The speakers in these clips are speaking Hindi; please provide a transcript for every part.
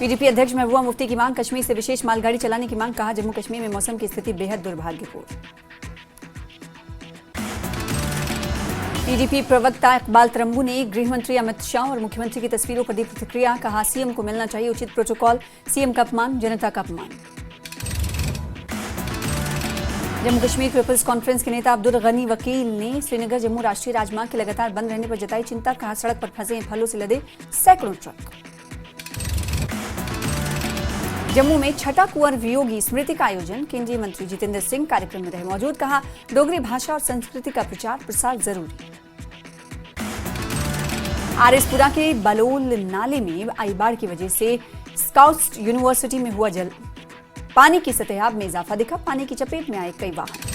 पीडीपी अध्यक्ष महबूबा मुफ्ती की मांग, कश्मीर से विशेष मालगाड़ी चलाने की मांग। कहा, जम्मू कश्मीर में मौसम की स्थिति बेहद दुर्भाग्यपूर्ण। पीडीपी प्रवक्ता इकबाल तरंबू ने गृह मंत्री अमित शाह और मुख्यमंत्री की तस्वीरों पर दी प्रतिक्रिया। कहा, सीएम को मिलना चाहिए उचित प्रोटोकॉल। सीएम का अपमान जनता का अपमान। जम्मू कश्मीर पीपल्स कॉन्फ्रेंस के नेता अब्दुल गनी वकील ने श्रीनगर जम्मू राष्ट्रीय राजमार्ग के लगातार बंद रहने पर जताई चिंता। कहा, सड़क पर फंसे फलों से लदे सैकड़ों ट्रक। जम्मू में छठा कुंवर वियोगी स्मृति का आयोजन। केंद्रीय मंत्री जितेंद्र सिंह कार्यक्रम में रहे मौजूद। कहा, डोगरी भाषा और संस्कृति का प्रचार प्रसार जरूरी। आरएसपुरा के बलोल नाले में आई बाढ़ की वजह से स्काउट्स यूनिवर्सिटी में हुआ जल। पानी की सतह में इजाफा दिखा। पानी की चपेट में आए कई वाहन।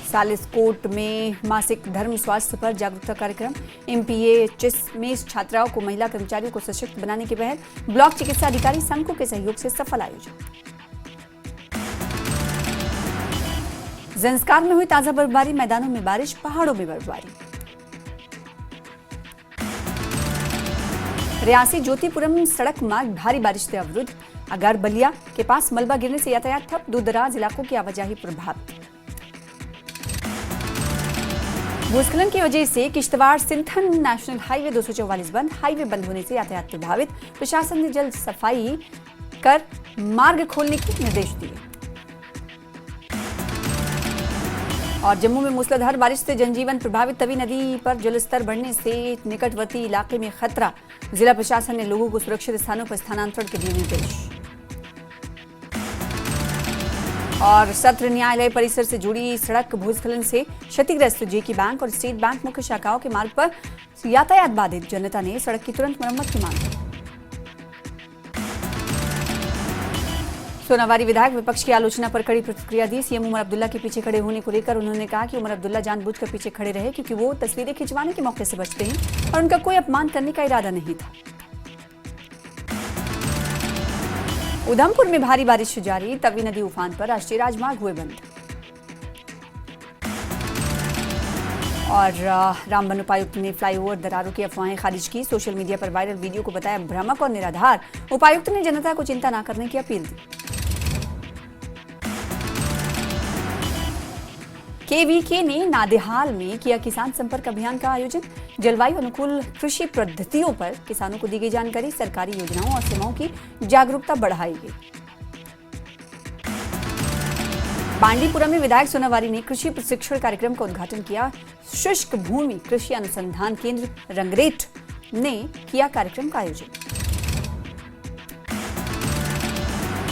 सालिसकोट में मासिक धर्म स्वास्थ्य पर जागरूकता कार्यक्रम। एमपीएचएस में छात्राओं को महिला कर्मचारियों को सशक्त बनाने की पहल। ब्लॉक चिकित्सा अधिकारी संघों के सहयोग से सफल आयोजन। ज़ंस्कार में हुई ताजा बर्फबारी। मैदानों में बारिश, पहाड़ों में बर्फबारी। रियासी ज्योतिपुरम सड़क मार्ग भारी बारिश से अवरुद्ध। अगर बलिया के पास मलबा गिरने से यातायात ठप। दूरदराज इलाकों की आवाजाही प्रभावित। भूस्खलन की वजह से किश्तवाड़ सिंथन नेशनल हाईवे 244 बंद। हाईवे बंद होने से यातायात प्रभावित। प्रशासन ने जल्द सफाई कर मार्ग खोलने के निर्देश दिए। और जम्मू में मूसलाधार बारिश से जनजीवन प्रभावित। तवी नदी पर जलस्तर बढ़ने से निकटवर्ती इलाके में खतरा। जिला प्रशासन ने लोगों को सुरक्षित स्थानों पर स्थानांतरण के दिए निर्देश। और सत्र न्यायालय परिसर से जुड़ी सड़क भूस्खलन से क्षतिग्रस्त। जेके बैंक और स्टेट बैंक मुख्य शाखाओं के मार्ग पर यातायात बाधित। जनता ने सड़क की तुरंत मरम्मत की मांग की। सोनावारी विधायक विपक्ष की आलोचना पर कड़ी प्रतिक्रिया दी। सीएम उमर अब्दुल्ला के पीछे खड़े होने को लेकर उन्होंने कहा कि उमर अब्दुल्ला जानबूझकर पीछे खड़े रहे क्योंकि वो तस्वीरें खिंचवाने के मौके से बचते हैं और उनका कोई अपमान करने का इरादा नहीं था। उधमपुर में भारी बारिश जारी। तवी नदी उफान पर। राष्ट्रीय राजमार्ग हुए बंद। और रामबन उपायुक्त ने फ्लाईओवर दरारों की अफवाहें खारिज की। सोशल मीडिया पर वायरल वीडियो को बताया भ्रामक और निराधार। उपायुक्त ने जनता को चिंता न करने की अपील दी। केवीके ने नादेहाल में किया किसान संपर्क अभियान का आयोजन। जलवायु अनुकूल कृषि पद्धतियों पर किसानों को दी गई जानकारी। सरकारी योजनाओं और सेवाओं की जागरूकता बढ़ाई गई। बांडीपुरा में विधायक सोनावारी ने कृषि प्रशिक्षण कार्यक्रम का उद्घाटन किया। शुष्क भूमि कृषि अनुसंधान केंद्र रंगरेट ने किया कार्यक्रम का आयोजन।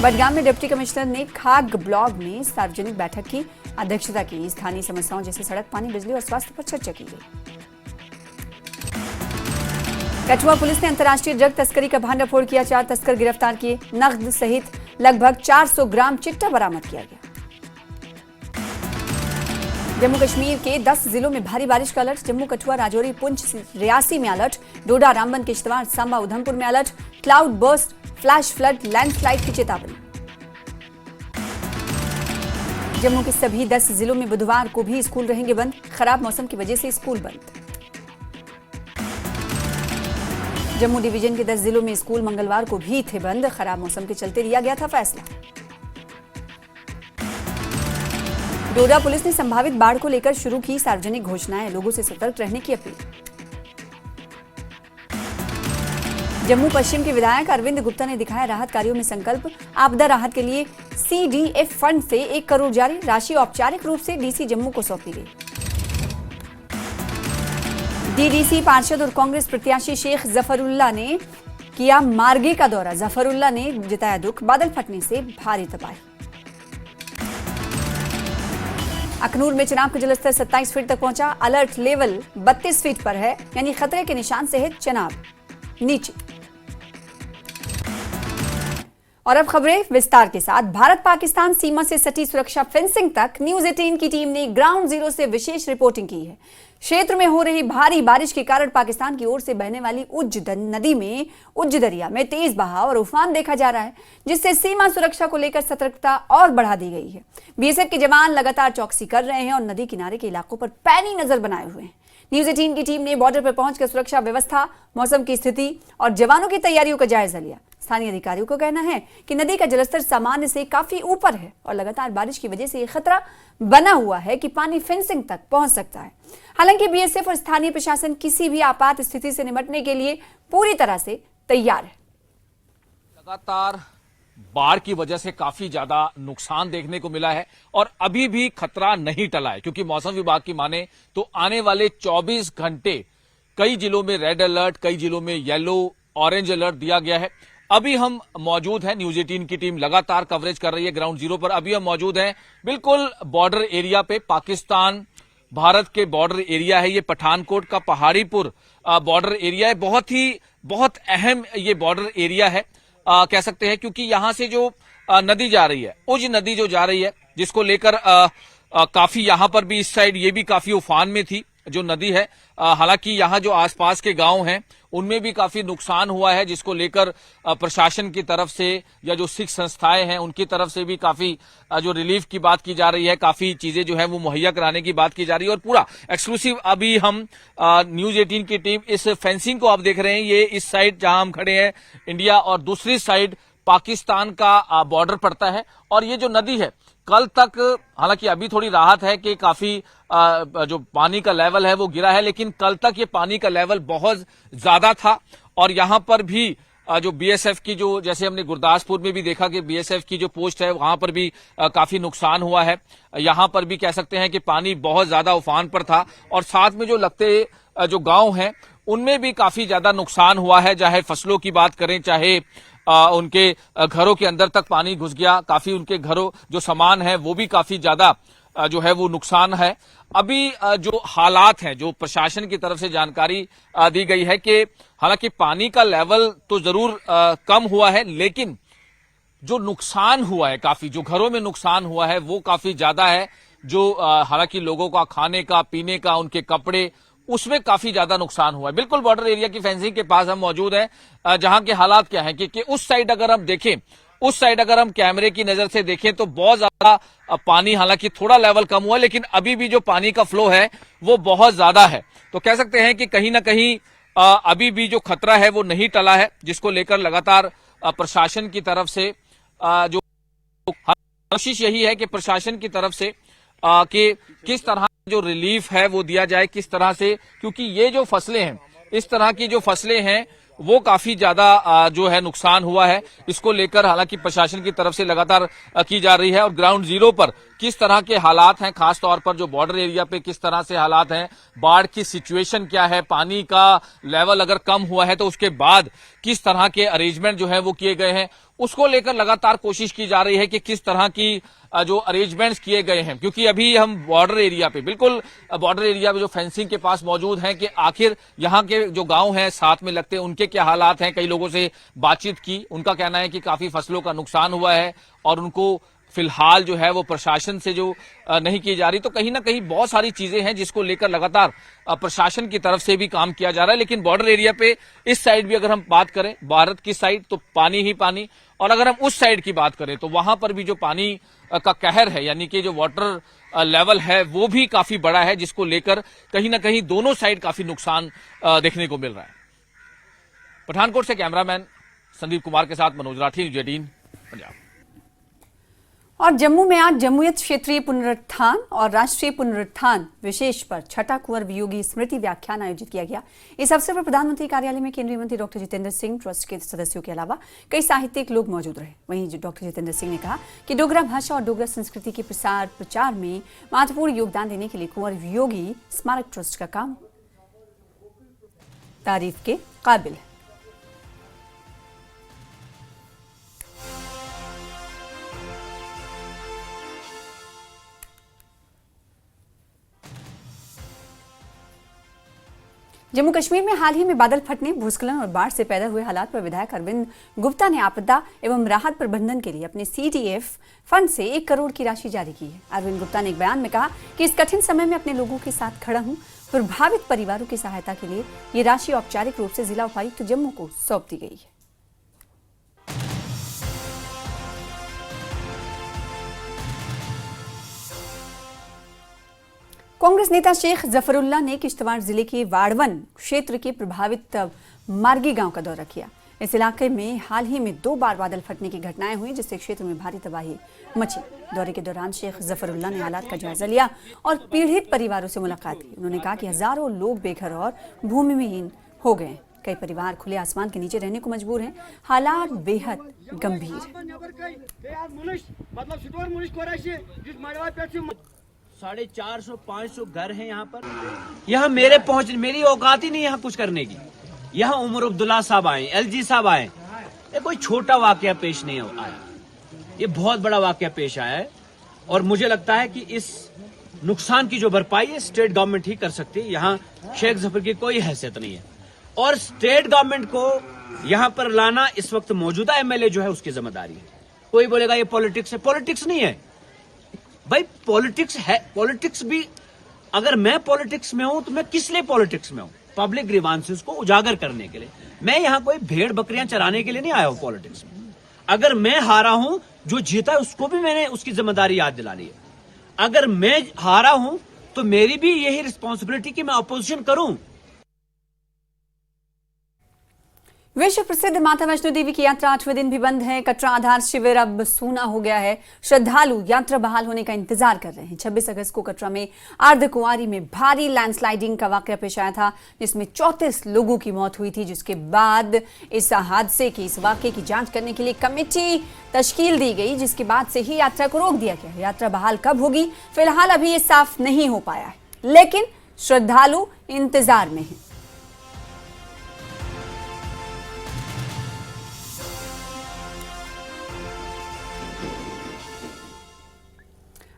बडगाम में डिप्टी कमिश्नर ने खाग ब्लॉक में सार्वजनिक बैठक की अध्यक्षता की। स्थानीय समस्याओं जैसे सड़क, पानी, बिजली और स्वास्थ्य पर चर्चा की गई। कठुआ पुलिस ने अंतर्राष्ट्रीय ड्रग तस्करी का भांडाफोड़ किया। 4 तस्कर गिरफ्तार किए। नकद सहित लगभग 400 ग्राम चिट्टा बरामद किया गया। जम्मू कश्मीर के 10 जिलों में भारी बारिश का अलर्ट। जम्मू, कठुआ, राजौरी, पुंछ, रियासी में अलर्ट। डोडा, रामबन, किश्तवाड़, सांबा, उधमपुर में alert. Cloud burst, flash flood, landslide की चेतावनी। जम्मू के सभी 10 जिलों में बुधवार को भी स्कूल रहेंगे बंद। खराब मौसम की वजह से स्कूल बंद। जम्मू डिवीजन के 10 जिलों में स्कूल मंगलवार को भी थे बंद। खराब मौसम के चलते लिया गया था फैसला। डोडा पुलिस ने संभावित बाढ़ को लेकर शुरू की सार्वजनिक घोषणाएं। लोगों से सतर्क रहने की अपील। जम्मू पश्चिम के विधायक अरविंद गुप्ता ने दिखाया राहत कार्यों में संकल्प। आपदा राहत के लिए सीडीएफ फंड से 1 करोड़ जारी। राशि औपचारिक रूप से डीसी जम्मू को सौंपी गई। डीडीसी पार्षद और कांग्रेस प्रत्याशी शेख जफरुल्लाह ने किया मार्गे का दौरा। जफरुल्लाह ने जताया दुख। बादल फटने से भारी तबाही। अखनूर में चिनाब का जलस्तर 27 फीट तक पहुंचा। अलर्ट लेवल 32 फीट पर है, यानी खतरे के निशान से है चिनाब नीचे। और अब खबरें विस्तार के साथ। भारत पाकिस्तान सीमा से सटी सुरक्षा फेंसिंग तक न्यूज 18 की टीम ने ग्राउंड जीरो से विशेष रिपोर्टिंग की है। क्षेत्र में हो रही भारी बारिश के कारण पाकिस्तान की ओर से बहने वाली उज्ज नदी में उज्ज दरिया में तेज बहाव और उफान देखा जा रहा है, जिससे सीमा सुरक्षा को लेकर सतर्कता और बढ़ा दी गई है। बीएसएफ के जवान लगातार चौकसी कर रहे हैं और नदी किनारे के इलाकों पर पैनी नजर बनाए हुए हैं। न्यूज 18 की टीम ने बॉर्डर पर पहुंचकर सुरक्षा व्यवस्था, मौसम की स्थिति और जवानों की तैयारियों का जायजा लिया। स्थानीय अधिकारियों का कहना है कि नदी का जलस्तर सामान्य से काफी ऊपर है और लगातार बारिश की वजह से ये खतरा बना हुआ है कि पानी फेंसिंग तक पहुंच सकता है। हालांकि बीएसएफ और स्थानीय प्रशासन किसी भी आपात स्थिति से निपटने के लिए पूरी तरह से तैयार है। लगातार बाढ़ की वजह से काफी ज्यादा नुकसान देखने को मिला है और अभी भी खतरा नहीं टला है, क्योंकि मौसम विभाग की माने तो आने वाले 24 घंटे कई जिलों में रेड अलर्ट, कई जिलों में येलो, ऑरेंज अलर्ट दिया गया है। अभी हम मौजूद हैं, न्यूज 18 की टीम लगातार कवरेज कर रही है ग्राउंड जीरो पर। अभी हम मौजूद हैं बिल्कुल बॉर्डर एरिया पे, पाकिस्तान भारत के बॉर्डर एरिया है ये। पठानकोट का पहाड़ीपुर बॉर्डर एरिया है, बहुत अहम ये बॉर्डर एरिया है कह सकते हैं, क्योंकि यहां से जो नदी जा रही है, उज नदी जो जा रही है, जिसको लेकर काफी यहां पर भी इस साइड ये भी काफी उफान में थी जो नदी है। हालांकि यहां जो आसपास के गांव हैं उनमें भी काफी नुकसान हुआ है, जिसको लेकर प्रशासन की तरफ से या जो सिख संस्थाएं हैं उनकी तरफ से भी काफी जो रिलीफ की बात की जा रही है, काफी चीजें जो है वो मुहैया कराने की बात की जा रही है। और पूरा एक्सक्लूसिव अभी हम न्यूज 18 की टीम इस फेंसिंग को आप देख रहे हैं, ये इस साइड जहां हम खड़े हैं इंडिया और दूसरी साइड पाकिस्तान का बॉर्डर पड़ता है। और ये जो नदी है कल तक, हालांकि अभी थोड़ी राहत है कि काफी जो पानी का लेवल है वो गिरा है, लेकिन कल तक ये पानी का लेवल बहुत ज्यादा था। और यहां पर भी जो बीएसएफ की जो, जैसे हमने गुरदासपुर में भी देखा कि बीएसएफ की जो पोस्ट है वहां पर भी काफी नुकसान हुआ है। यहां पर भी कह सकते हैं कि पानी बहुत ज्यादा उफान पर था और साथ में जो लगते जो गांव हैं उनमें भी काफी ज्यादा नुकसान हुआ है। चाहे फसलों की बात करें, चाहे उनके घरों के अंदर तक पानी घुस गया, काफी उनके घरों जो सामान है वो भी काफी ज्यादा जो है वो नुकसान है। अभी जो हालात हैं, जो प्रशासन की तरफ से जानकारी दी गई है कि हालांकि पानी का लेवल तो जरूर कम हुआ है, लेकिन जो नुकसान हुआ है, काफी जो घरों में नुकसान हुआ है वो काफी ज्यादा है। जो हालांकि लोगों का खाने का, पीने का, उनके कपड़े, उसमें काफी ज्यादा नुकसान हुआ है। बिल्कुल बॉर्डर एरिया की फेंसिंग के पास हम मौजूद हैं, जहां के हालात क्या है कि उस साइड अगर हम देखें, उस साइड अगर हम कैमरे की नजर से देखें तो बहुत ज्यादा पानी, हालांकि थोड़ा लेवल कम हुआ, लेकिन अभी भी जो पानी का फ्लो है वो बहुत ज्यादा है। तो कह सकते हैं कि कहीं ना कहीं अभी भी जो खतरा है वो नहीं टला है, जिसको लेकर लगातार प्रशासन की तरफ से जो कोशिश यही है कि प्रशासन की तरफ से कि किस तरह जो रिलीफ है वो दिया जाए, किस तरह से, क्योंकि ये जो फसलें हैं, इस तरह की जो फसलें हैं वो काफी ज्यादा जो है नुकसान हुआ है। इसको लेकर हालांकि प्रशासन की तरफ से लगातार की जा रही है। और ग्राउंड जीरो पर किस तरह के हालात हैं, खास तौर पर जो बॉर्डर एरिया पे किस तरह से हालात हैं, बाढ़ की सिचुएशन क्या है, पानी का लेवल अगर कम हुआ है तो उसके बाद किस तरह के अरेंजमेंट जो है वो किए गए हैं, उसको लेकर लगातार कोशिश की जा रही है कि किस तरह की जो अरेंजमेंट्स किए गए हैं। क्योंकि अभी हम बॉर्डर एरिया पे, बिल्कुल बॉर्डर एरिया में जो फेंसिंग के पास मौजूद हैं कि आखिर यहाँ के जो गांव हैं साथ में लगते हैं उनके क्या हालात हैं। कई लोगों से बातचीत की, उनका कहना है कि काफी फसलों का नुकसान हुआ है और उनको फिलहाल जो है वो प्रशासन से जो नहीं की जा रही। तो कहीं ना कहीं बहुत सारी चीजें हैं जिसको लेकर लगातार प्रशासन की तरफ से भी काम किया जा रहा है। लेकिन बॉर्डर एरिया पे इस साइड भी अगर हम बात करें, भारत की साइड, तो पानी ही पानी, और अगर हम उस साइड की बात करें तो वहां पर भी जो पानी का कहर है, यानी कि जो वाटर लेवल है वो भी काफी बड़ा है, जिसको लेकर कहीं ना कहीं दोनों साइड काफी नुकसान देखने को मिल रहा है। पठानकोट से कैमरामैन संदीप कुमार के साथ मनोज राठी, न्यूज 18 पंजाब। और जम्मू में आज जम्मूयत क्षेत्रीय पुनरुत्थान और राष्ट्रीय पुनरुत्थान विशेष पर छठा कुंवर वियोगी स्मृति व्याख्यान आयोजित किया गया। इस अवसर पर प्रधानमंत्री कार्यालय में केंद्रीय मंत्री डॉक्टर जितेंद्र सिंह, ट्रस्ट के सदस्यों के अलावा कई साहित्यिक लोग मौजूद रहे। वहीं डॉक्टर जितेंद्र सिंह ने कहा कि डोगरा भाषा और डोगरा संस्कृति के प्रचार में महत्वपूर्ण योगदान देने के लिए कुंवर वियोगी स्मारक ट्रस्ट का काम तारीफ के काबिल है। जम्मू कश्मीर में हाल ही में बादल फटने, भूस्खलन और बाढ़ से पैदा हुए हालात पर विधायक अरविंद गुप्ता ने आपदा एवं राहत प्रबंधन के लिए अपने सीडीएफ फंड से 1 करोड़ की राशि जारी की है। अरविंद गुप्ता ने एक बयान में कहा कि इस कठिन समय में अपने लोगों के साथ खड़ा हूं। प्रभावित परिवारों की सहायता के लिए ये राशि औपचारिक रूप से जिला उपायुक्त जम्मू को सौंप दी गई है। कांग्रेस नेता शेख जफरुल्लाह ने किश्तवाड़ जिले के वाड़वन क्षेत्र के प्रभावित मार्गी गांव का दौरा किया। इस इलाके में हाल ही में 2 बार बादल फटने की घटनाएं हुई, जिससे क्षेत्र में भारी तबाही मची। दौरे के दौरान शेख जफरुल्लाह ने हालात का जायजा लिया और पीड़ित परिवारों से मुलाकात की। उन्होंने कहा कि हजारों लोग बेघर और भूमिहीन हो गए। कई परिवार खुले आसमान के नीचे रहने को मजबूर हैं। हालात बेहद गंभीर। 450-500 घर हैं यहाँ पर। यहाँ मेरी औकात ही नहीं यहाँ कुछ करने की। यहाँ उमर अब्दुल्ला साहब आए, एलजी साहब आए। ये कोई छोटा वाकया पेश नहीं आया, ये बहुत बड़ा वाकया पेश आया है। और मुझे लगता है कि इस नुकसान की जो भरपाई है स्टेट गवर्नमेंट ही कर सकती है। यहाँ शेख जफर की कोई हैसियत नहीं है और स्टेट गवर्नमेंट को यहाँ पर लाना इस वक्त मौजूदा एमएलए जो है उसकी जिम्मेदारी है। कोई बोलेगा ये पॉलिटिक्स है, पॉलिटिक्स नहीं है भाई, पॉलिटिक्स है। पॉलिटिक्स भी अगर मैं पॉलिटिक्स में हूं तो मैं किस लिए पॉलिटिक्स में हूं? पब्लिक ग्रीवांसेस को उजागर करने के लिए। मैं यहाँ कोई भेड़ बकरियां चराने के लिए नहीं आया हूं पॉलिटिक्स में। अगर मैं हारा हूं, जो जीता है उसको भी मैंने उसकी जिम्मेदारी याद दिला ली है। अगर मैं हारा हूं तो मेरी भी यही रिस्पॉन्सिबिलिटी कि मैं अपोजिशन करूं। विश्व प्रसिद्ध माता वैष्णो देवी की यात्रा 8वें दिन भी बंद है। कटरा आधार शिविर अब सूना हो गया है। श्रद्धालु यात्रा बहाल होने का इंतजार कर रहे हैं। 26 अगस्त को कटरा में अर्धकुंवारी में भारी लैंडस्लाइडिंग का वाकया पेश आया था, जिसमें 34 लोगों की मौत हुई थी। जिसके बाद इस हादसे की, इस वाकये की जांच करने के लिए कमेटी तश्कील दी गई, जिसके बाद से ही यात्रा को रोक दिया गया। यात्रा बहाल कब होगी, फिलहाल अभी ये साफ नहीं हो पाया है, लेकिन श्रद्धालु इंतजार में हैं।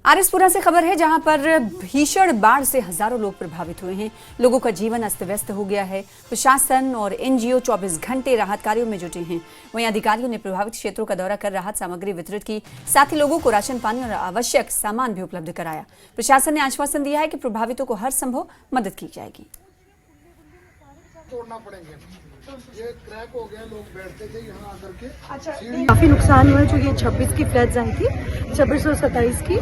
आरएसपुरा से खबर है, जहां पर भीषण बाढ़ से हजारों लोग प्रभावित हुए हैं। लोगों का जीवन अस्त व्यस्त हो गया है। प्रशासन और एनजीओ 24 घंटे राहत कार्यों में जुटे हैं। वहीं अधिकारियों ने प्रभावित क्षेत्रों का दौरा कर राहत सामग्री वितरित की। साथ ही लोगों को राशन पानी और आवश्यक सामान भी उपलब्ध कराया। प्रशासन ने आश्वासन दिया है कि प्रभावितों को हर संभव मदद की जाएगी। तोड़ना पड़ेंगे, ये क्रैक हो गया, लोग बैठते थे यहाँ आकर के। अच्छा, काफी नुकसान हुआ है। जो ये 26 की फ्लड्स आई थी, 26 और 27 की,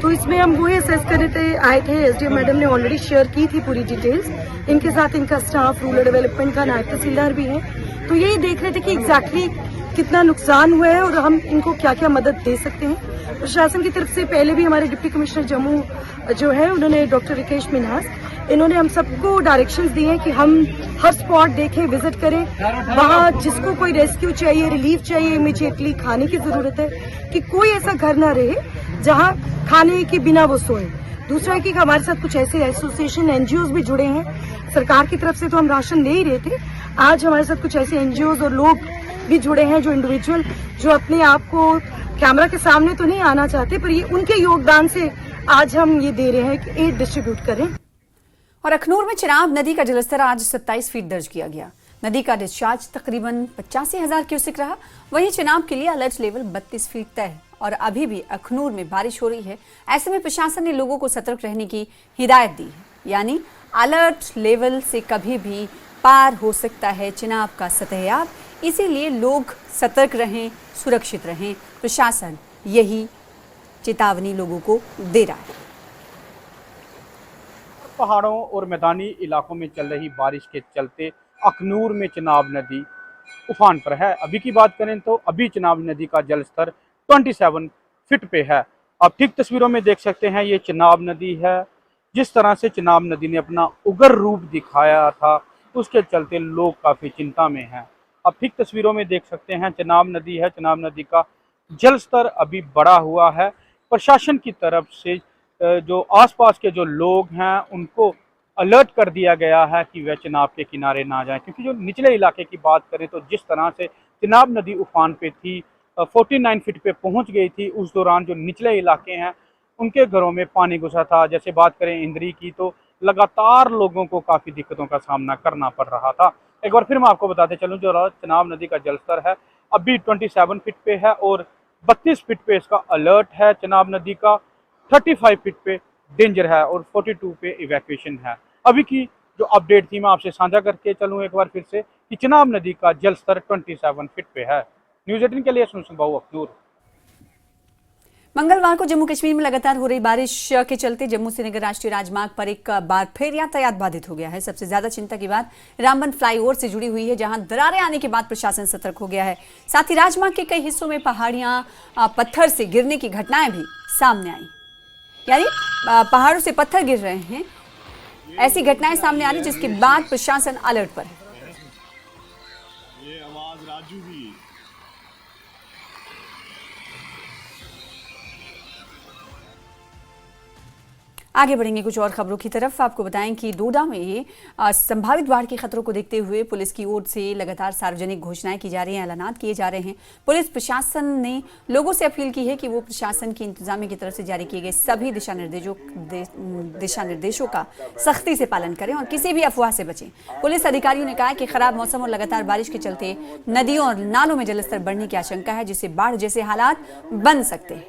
तो इसमें हम वही असेस कर रहे थे। आए थे एसडीएम मैडम ने ऑलरेडी शेयर की थी पूरी डिटेल्स। इनके साथ इनका स्टाफ, रूरल डेवलपमेंट का नायब तहसीलदार भी है, तो यही देख रहे थे कि एग्जैक्टली कितना नुकसान हुआ है और हम इनको क्या क्या मदद दे सकते हैं। प्रशासन की तरफ से पहले भी हमारे डिप्टी कमिश्नर जम्मू जो है, उन्होंने डॉक्टर रिकेश मिन्हास, इन्होंने हम सबको डायरेक्शंस दिए हैं कि हम हर स्पॉट देखें, विजिट करें। वहाँ जिसको कोई रेस्क्यू चाहिए, रिलीफ चाहिए, इमीडिएटली खाने की जरूरत है, कि कोई ऐसा घर ना रहे जहाँ खाने के बिना वो सोए। दूसरा है कि हमारे साथ कुछ ऐसे एसोसिएशन, एनजीओज भी जुड़े हैं। सरकार की तरफ से तो हम राशन ले ही रहे थे, आज हमारे साथ कुछ ऐसे एनजीओज और लोग भी जुड़े हैं, जो इंडिविजुअल, जो अपने आप को कैमरा के सामने तो नहीं आना चाहते, पर ये उनके योगदान से आज हम ये दे रहे हैं कि एड डिस्ट्रीब्यूट करें। और अखनूर में चिनाब नदी का जलस्तर आज 27 फीट दर्ज किया गया। नदी का डिस्चार्ज तकरीबन 85,000 क्यूसेक रहा। वहीं चिनाब के लिए अलर्ट लेवल 32 फीट तय है और अभी भी अखनूर में बारिश हो रही है। ऐसे में प्रशासन ने लोगों को सतर्क रहने की हिदायत दी है, यानी अलर्ट लेवल से कभी भी पार हो सकता है चिनाब का सतहयाब। इसीलिए लोग सतर्क रहें, सुरक्षित रहें। प्रशासन यही चेतावनी लोगों को दे रहा है। पहाड़ों और मैदानी इलाकों में चल रही बारिश के चलते अखनूर में चिनाब नदी उफान पर है। अभी की बात करें तो अभी चिनाब नदी का जलस्तर 27 फीट पे है। आप ठीक तस्वीरों में देख सकते हैं, ये चिनाब नदी है। जिस तरह से चिनाब नदी ने अपना उग्र रूप दिखाया था, उसके चलते लोग काफ़ी चिंता में हैं। आप ठीक तस्वीरों में देख सकते हैं, चिनाब नदी है। चिनाब नदी का जलस्तर अभी बढ़ा हुआ है। प्रशासन की तरफ से जो आसपास के जो लोग हैं उनको अलर्ट कर दिया गया है कि वह चिनाब के किनारे ना जाएं, क्योंकि जो निचले इलाके की बात करें तो जिस तरह से चिनाब नदी उफान पे थी, 49 फीट पे पहुंच गई थी, उस दौरान जो निचले इलाके हैं उनके घरों में पानी घुसा था। जैसे बात करें इंद्री की, तो लगातार लोगों को काफ़ी दिक्कतों का सामना करना पड़ रहा था। एक बार फिर मैं आपको बताते चलूँ, जो चिनाब नदी का जलस्तर है अभी 27 फीट पे है और 32 फीट पे इसका अलर्ट है। चिनाब नदी का 35 फीट पे डेंजर है और 42 पे इवैक्यूएशन है। अभी की जो अपडेट थी मैं आपसे साझा करके चलूँ एक बार फिर से कि चिनाब नदी का जलस्तर 27 फीट पे है। न्यूज़ 18 के लिए सुन बाबू अखनूर। मंगलवार को जम्मू कश्मीर में लगातार हो रही बारिश के चलते जम्मू श्रीनगर राष्ट्रीय राजमार्ग पर एक बार फिर यातायात बाधित हो गया है। सबसे ज्यादा चिंता की बात रामबन फ्लाईओवर से जुड़ी हुई है, जहां दरारें आने के बाद प्रशासन सतर्क हो गया है। साथ ही राजमार्ग के कई हिस्सों में पहाड़ियां पत्थर से गिरने की घटनाएं भी सामने आई, यानी पहाड़ों से पत्थर गिर रहे हैं, ऐसी घटनाएं सामने आ रही, जिसके बाद प्रशासन अलर्ट पर है। ये आवाज राजू की। आगे बढ़ेंगे कुछ और खबरों की तरफ। आपको बताएं कि डोडा में संभावित बाढ़ के खतरों को देखते हुए पुलिस की ओर से लगातार सार्वजनिक घोषणाएं की जा रही हैं, ऐलानात किए जा रहे हैं। पुलिस प्रशासन ने लोगों से अपील की है कि वो प्रशासन की इंतजामिया की तरफ से जारी किए गए सभी दिशा निर्देशों का सख्ती से पालन करें और किसी भी अफवाह से बचें। पुलिस अधिकारियों ने कहा कि खराब मौसम और लगातार बारिश के चलते नदियों और नालों में जलस्तर बढ़ने की आशंका है, जिससे बाढ़ जैसे हालात बन सकते हैं।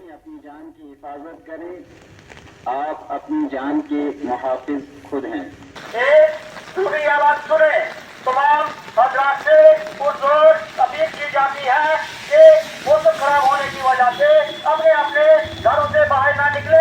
आप अपनी जान के मुहाफिज खुद हैं। एक पूरी आवाज सुने, तमाम हजरात से अपील की जाती है कि मौसम खराब होने की वजह से अपने अपने घरों से बाहर ना निकले।